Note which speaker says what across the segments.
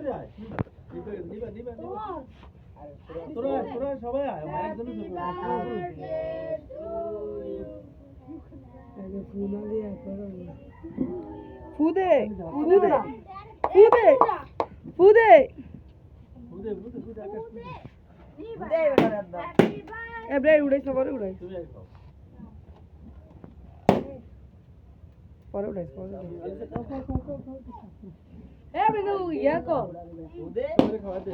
Speaker 1: তাড়াতাড়ি আয় নিবা তোরা সবাই আয় একজনই
Speaker 2: ফুদে এবারে উড়াই পরে উড়াই এ বিনু ইয়া কর
Speaker 1: ফুদে খাওয়া দে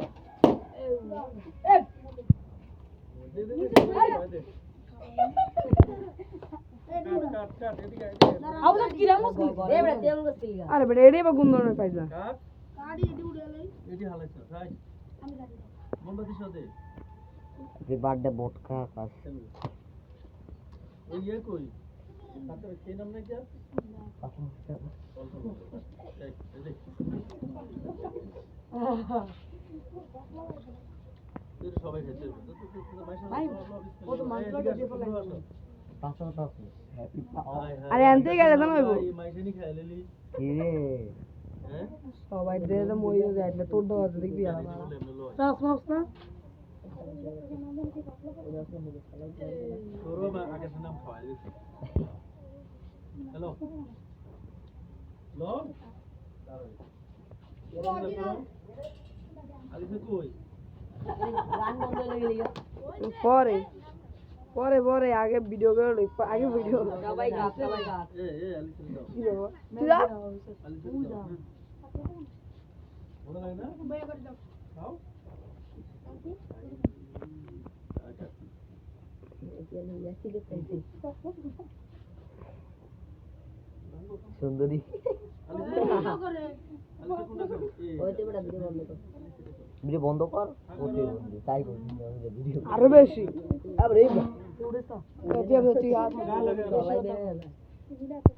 Speaker 2: আরে বেটা এটাই বা কোন ধরনের পাইজা
Speaker 3: বার্থডে বোটকা কাজ
Speaker 1: সবাই
Speaker 2: আরে আনতে গেলে তো নইবো
Speaker 3: কি রে
Speaker 2: সবাই দে তো মই যায় না তোর দাও দেখবি আর রাস মাস না
Speaker 1: হ্যালো
Speaker 2: পরে পরে পরে আগে ভিডিও করে লই আগে ভিডিও
Speaker 4: সবাই গাছ
Speaker 2: কি বাবা তুই যা
Speaker 3: সুন্দরী ভিডিও বন্ধ কর তাই করি ভিডিও
Speaker 2: আরো বেশি
Speaker 3: আরে
Speaker 2: তুই